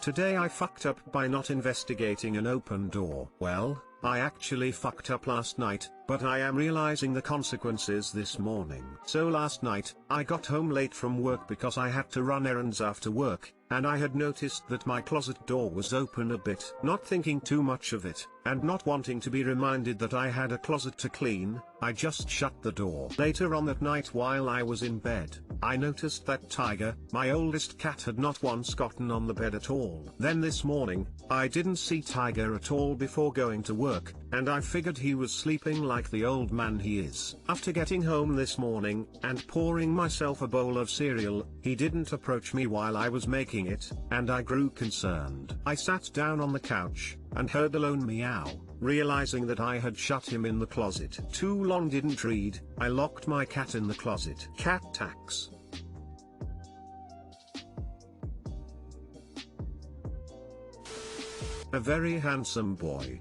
Today I fucked up by not investigating an open door. Well, I actually fucked up last night, but I am realizing the consequences this morning. So last night, I got home late from work because I had to run errands after work, and I had noticed that my closet door was open a bit. Not thinking too much of it, and not wanting to be reminded that I had a closet to clean, I just shut the door. Later on that night while I was in bed, I noticed that Tiger, my oldest cat, had not once gotten on the bed at all. Then this morning, I didn't see Tiger at all before going to work, and I figured he was sleeping like the old man he is. After getting home this morning, and pouring myself a bowl of cereal, he didn't approach me while I was making it, and I grew concerned. I sat down on the couch, and heard a lone meow, realizing that I had shut him in the closet. Too long didn't read, I locked my cat in the closet. Cat tax. A very handsome boy.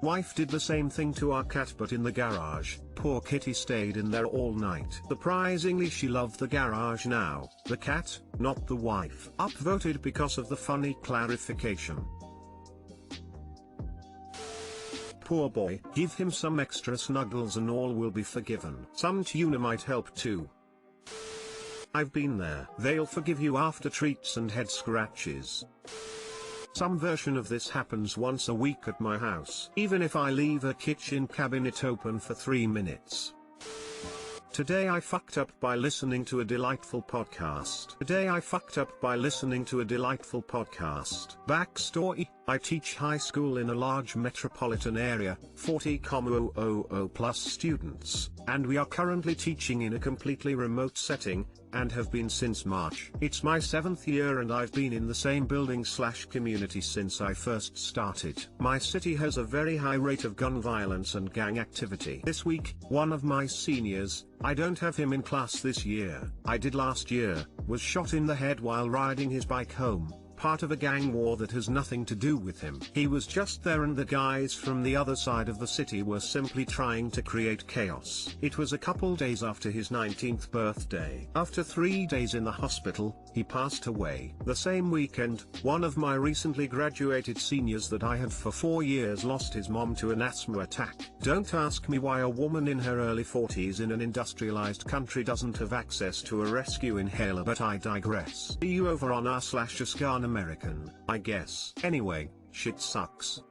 Wife did the same thing to our cat but in the garage. Poor kitty stayed in there all night. Surprisingly she loved the garage now. The cat, not the wife. Upvoted because of the funny clarification. Poor boy, give him some extra snuggles and all will be forgiven. Some tuna might help too. I've been there. They'll forgive you after treats and head scratches. Some version of this happens once a week at my house. Even if I leave a kitchen cabinet open for 3 minutes. Today I fucked up by listening to a delightful podcast. Backstory: I teach high school in a large metropolitan area, 40,000 plus students, and we are currently teaching in a completely remote setting, and have been since March. It's my 7th year and I've been in the same building/community since I first started. My city has a very high rate of gun violence and gang activity. This week, one of my seniors, I don't have him in class this year, I did last year, was shot in the head while riding his bike home. Part of a gang war that has nothing to do with him. He was just there and the guys from the other side of the city were simply trying to create chaos. It was a couple days after his 19th birthday. After 3 days in the hospital, he passed away. The same weekend, one of my recently graduated seniors that I had for 4 years lost his mom to an asthma attack. Don't ask me why a woman in her early 40s in an industrialized country doesn't have access to a rescue inhaler, but I digress. See you over on r/Ascan American, I guess. Anyway, shit sucks.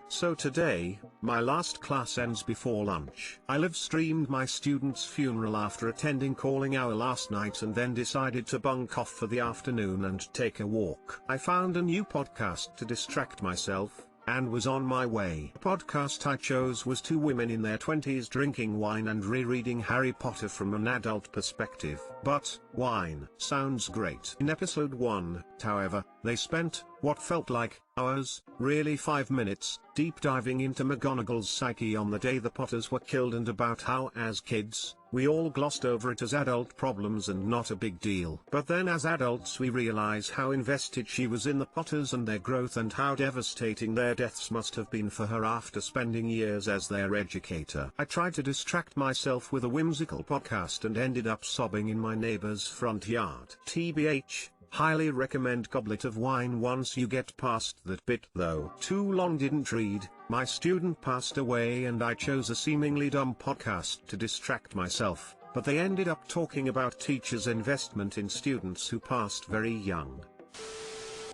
So today, my last class ends before lunch. I live streamed my student's funeral after attending calling hour last night and then decided to bunk off for the afternoon and take a walk. I found a new podcast to distract myself, and was on my way. The podcast I chose was 2 women in their 20s drinking wine and rereading Harry Potter from an adult perspective. But, wine sounds great. In episode 1, however, they spent what felt like hours, really 5 minutes, deep diving into McGonagall's psyche on the day the Potters were killed and about how as kids, we all glossed over it as adult problems and not a big deal. But then as adults we realize how invested she was in the Potters and their growth and how devastating their deaths must have been for her after spending years as their educator. I tried to distract myself with a whimsical podcast and ended up sobbing in my neighbor's front yard. TBH. Highly recommend goblet of wine once you get past that bit though. Too long didn't read, my student passed away and I chose a seemingly dumb podcast to distract myself, but they ended up talking about teachers' investment in students who passed very young.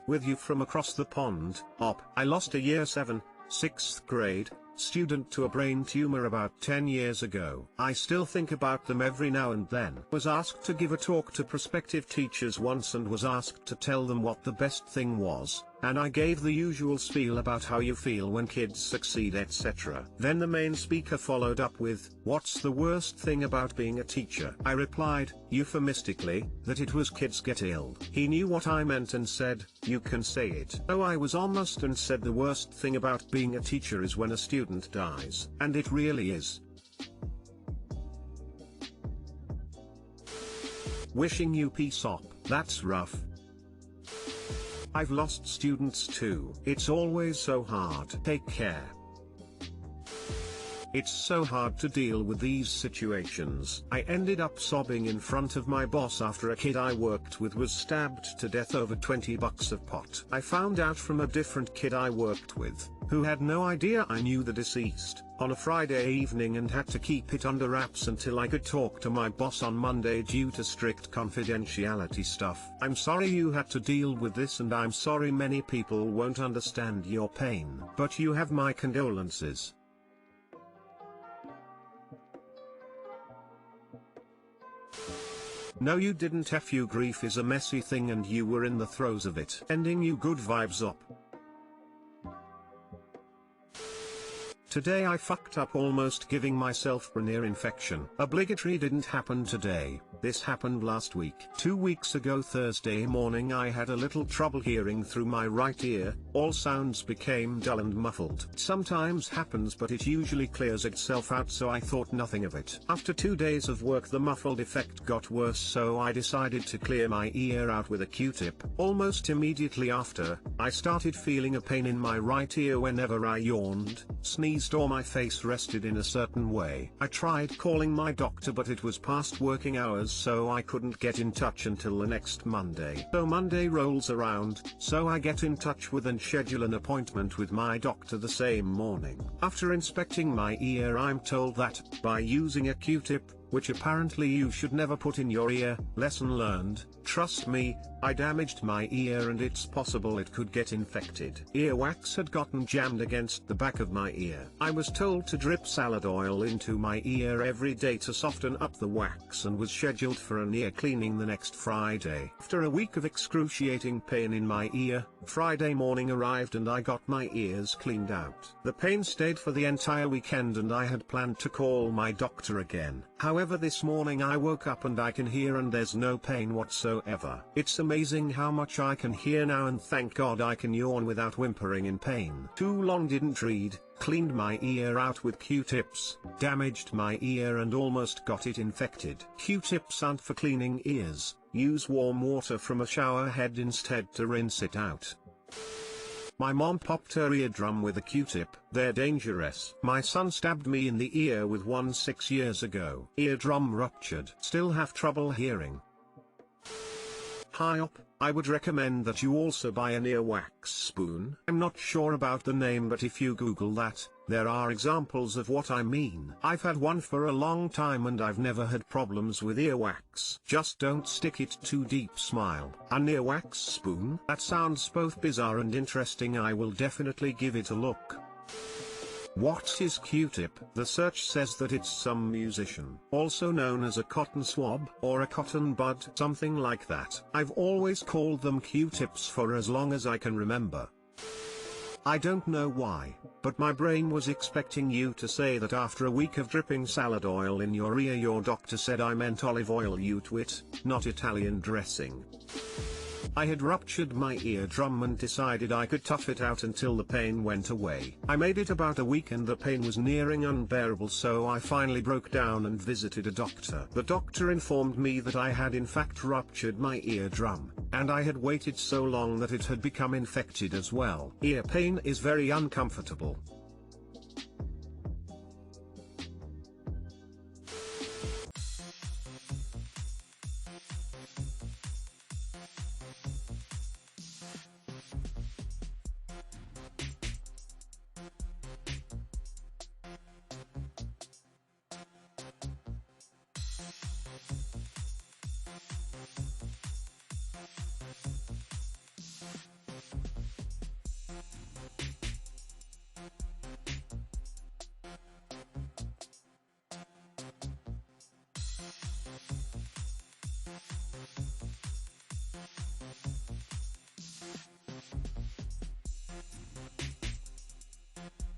With you from across the pond, I lost a year 7, 6th grade, student to a brain tumor about 10 years ago. I still think about them every now and then. Was asked to give a talk to prospective teachers once and was asked to tell them what the best thing was, and I gave the usual spiel about how you feel when kids succeed etc. Then the main speaker followed up with, "What's the worst thing about being a teacher?" I replied, euphemistically, that it was kids get ill. He knew what I meant and said, "You can say it." Oh, I was honest and said the worst thing about being a teacher is when a student dies, and it really is. Wishing you peace op, that's rough. I've lost students too. It's always so hard. Take care. It's so hard to deal with these situations. I ended up sobbing in front of my boss after a kid I worked with was stabbed to death over $20 of pot. I found out from a different kid I worked with, who had no idea I knew the deceased, on a Friday evening and had to keep it under wraps until I could talk to my boss on Monday due to strict confidentiality stuff. I'm sorry you had to deal with this, and I'm sorry many people won't understand your pain, but you have my condolences. No, you didn't. TIFU. Grief is a messy thing and you were in the throes of it. Sending you good vibes up. Today I fucked up, almost giving myself an ear infection. Obligatory didn't happen today, this happened last week. 2 weeks ago Thursday morning I had a little trouble hearing through my right ear, all sounds became dull and muffled. It sometimes happens but it usually clears itself out, so I thought nothing of it. After 2 days of work the muffled effect got worse, so I decided to clear my ear out with a Q-tip. Almost immediately after, I started feeling a pain in my right ear whenever I yawned, sneezed or my face rested in a certain way. I tried calling my doctor but it was past working hours, so I couldn't get in touch until the next Monday. So Monday rolls around, so I get in touch with and schedule an appointment with my doctor the same morning. After inspecting my ear I'm told that, by using a Q-tip, which apparently you should never put in your ear, lesson learned, trust me, I damaged my ear and it's possible it could get infected. Earwax had gotten jammed against the back of my ear. I was told to drip salad oil into my ear every day to soften up the wax and was scheduled for an ear cleaning the next Friday. After a week of excruciating pain in my ear, Friday morning arrived and I got my ears cleaned out. The pain stayed for the entire weekend and I had planned to call my doctor again. However, this morning I woke up and I can hear and there's no pain whatsoever. It's amazing how much I can hear now, and thank God I can yawn without whimpering in pain. Too long didn't read, cleaned my ear out with Q-tips, damaged my ear and almost got it infected. Q-tips aren't for cleaning ears, use warm water from a shower head instead to rinse it out. My mom popped her eardrum with a Q-tip. They're dangerous. My son stabbed me in the ear with one 6 years ago. Eardrum ruptured. Still have trouble hearing. Hi up, I would recommend that you also buy an earwax spoon. I'm not sure about the name, but if you Google that, there are examples of what I mean. I've had one for a long time and I've never had problems with earwax. Just don't stick it too deep. Smile. An earwax spoon? That sounds both bizarre and interesting. I will definitely give it a look. What is Q-tip? The search says that it's some musician, also known as a cotton swab or a cotton bud, something like that. I've always called them Q-tips for as long as I can remember. I don't know why, but my brain was expecting you to say that after a week of dripping salad oil in your ear your doctor said I meant olive oil, you twit, not Italian dressing. I had ruptured my eardrum and decided I could tough it out until the pain went away. I made it about a week and the pain was nearing unbearable, so I finally broke down and visited a doctor. The doctor informed me that I had in fact ruptured my eardrum, and I had waited so long that it had become infected as well. Ear pain is very uncomfortable,